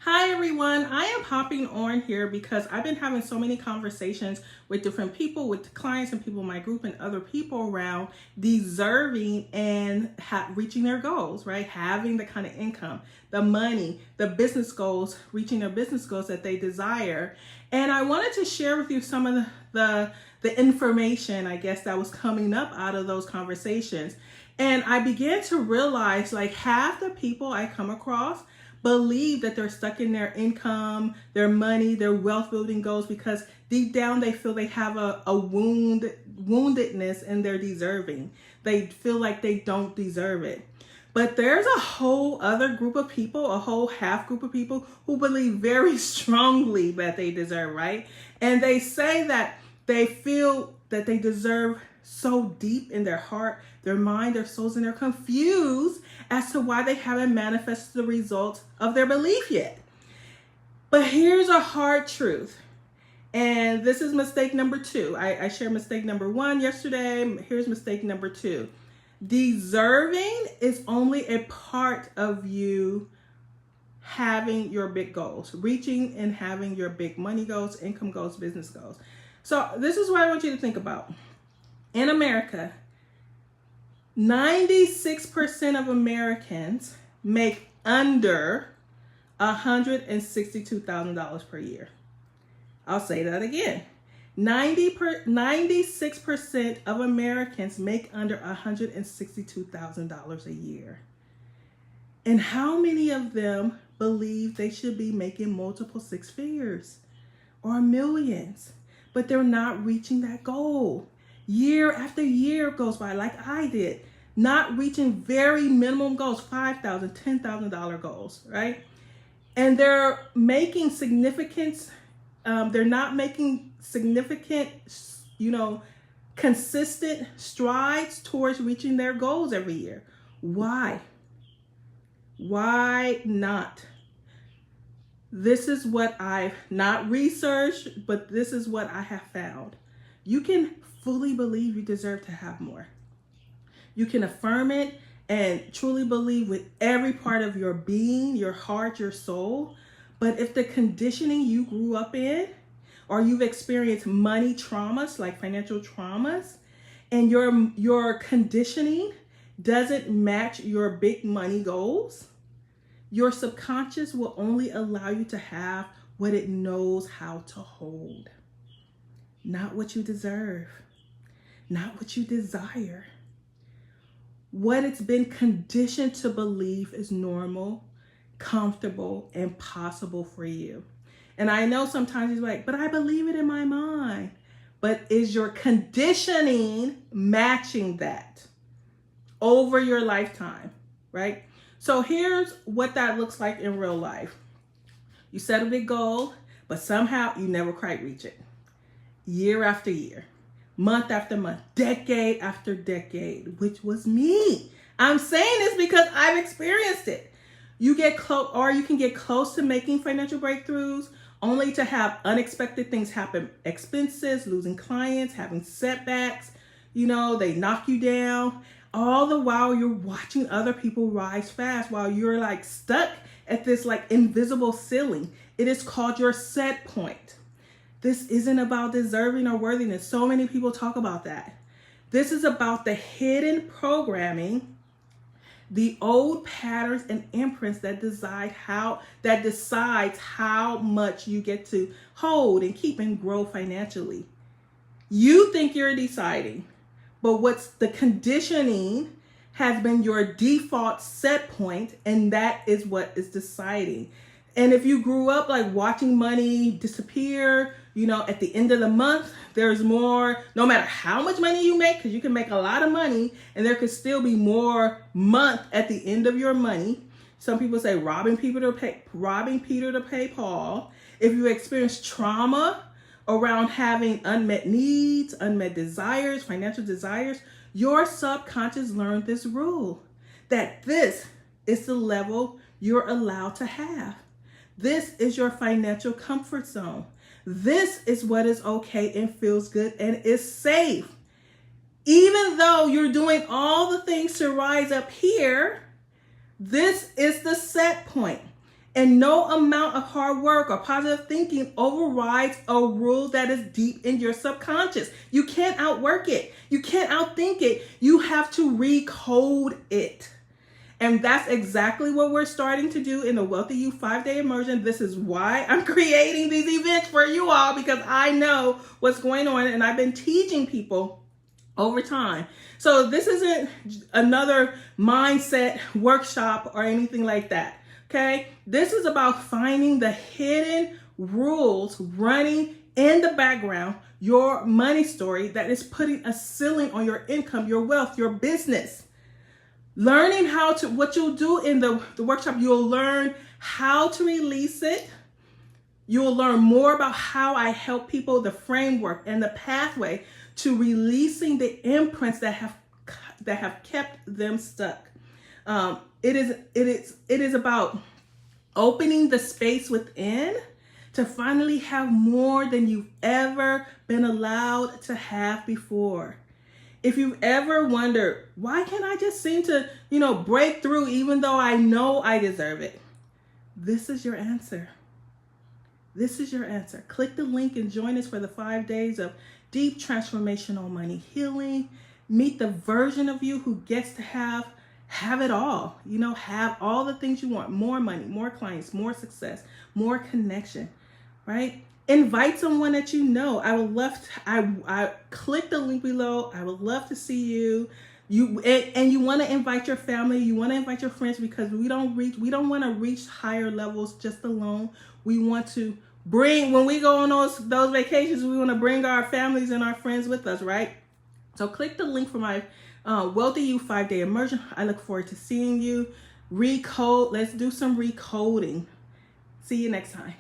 Hi everyone, I am hopping on here because I've been having so many conversations with different people, with clients and people in my group and other people around deserving and reaching their goals, right? Having the kind of income, the money, the business goals, reaching their business goals that they desire. And I wanted to share with you some of the information, I guess, that was coming up out of those conversations. And I began to realize like half the people I come across believe that they're stuck in their income, their money, their wealth building goals because deep down they feel they have a woundedness and they're deserving. They feel like they don't deserve it. But there's a whole other group of people, a whole half group of people who believe very strongly that they deserve, right? And they say that they feel that they deserve so deep in their heart, their mind, their souls, and they're confused as to why they haven't manifested the results of their belief yet. But here's a hard truth. And this is mistake number 2. I shared mistake number 1 yesterday. Here's mistake number 2. Deserving is only a part of you having your big goals, reaching and having your big money goals, income goals, business goals. So this is what I want you to think about. In America, 96% of Americans make under $162,000 per year. I'll say that again. 96% of Americans make under $162,000 a year. And how many of them believe they should be making multiple 6 figures or millions, but they're not reaching that goal? Year after year goes by, like I did, not reaching very minimum goals, $5,000, $10,000 goals, right? And they're making significant, they're not making significant, consistent strides towards reaching their goals every year. Why? Why not? This is what I've not researched, but this is what I have found. You can fully believe you deserve to have more. You can affirm it and truly believe with every part of your being, your heart, your soul. But if the conditioning you grew up in, or you've experienced money traumas, like financial traumas, and your conditioning doesn't match your big money goals, your subconscious will only allow you to have what it knows how to hold. Not what you deserve. Not what you desire. What it's been conditioned to believe is normal, comfortable, and possible for you. And I know sometimes you're like, but I believe it in my mind. But is your conditioning matching that over your lifetime, right? So here's what that looks like in real life. You set a big goal, but somehow you never quite reach it. Year after year. Month after month, decade after decade, which was me. I'm saying this because I've experienced it. You get close, or you can get close to making financial breakthroughs only to have unexpected things happen. Expenses, losing clients, having setbacks, they knock you down. All the while you're watching other people rise fast while you're like stuck at this like invisible ceiling. It is called your set point. This isn't about deserving or worthiness. So many people talk about that. This is about the hidden programming, the old patterns and imprints that decides how much you get to hold and keep and grow financially. You think you're deciding, but what's the conditioning has been your default set point, and that is what is deciding. And if you grew up like watching money disappear, at the end of the month, there's more, no matter how much money you make, because you can make a lot of money and there could still be more month at the end of your money. Some people say robbing Peter to pay Paul. If you experience trauma around having unmet needs, unmet desires, financial desires, your subconscious learned this rule, that this is the level you're allowed to have. This is your financial comfort zone. This is what is okay and feels good and is safe. Even though you're doing all the things to rise up here, this is the set point. And no amount of hard work or positive thinking overrides a rule that is deep in your subconscious. You can't outwork it. You can't outthink it. You have to recode it. And that's exactly what we're starting to do in the Wealthy You 5-day immersion. This is why I'm creating these events for you all, because I know what's going on and I've been teaching people over time. So this isn't another mindset workshop or anything like that. Okay, this is about finding the hidden rules running in the background, your money story that is putting a ceiling on your income, your wealth, your business. Learning what you'll do in the workshop, you'll learn how to release it. You'll learn more about how I help people, the framework and the pathway to releasing the imprints that have kept them stuck. It is about opening the space within to finally have more than you've ever been allowed to have before. If you've ever wondered, why can't I just seem to, break through even though I know I deserve it? This is your answer. This is your answer. Click the link and join us for the 5 days of deep transformational money healing. Meet the version of you who gets to have it all. Have all the things you want: more money, more clients, more success, more connection, right? Invite someone that you know. I would love to, I click the link below. I would love to see you. And you want to invite your family, you want to invite your friends, because we don't want to reach higher levels just alone. We want to when we go on those vacations, we want to bring our families and our friends with us, right? So click the link for my Wealthy You 5-day immersion. I look forward to seeing you. Let's do some recoding. See you next time.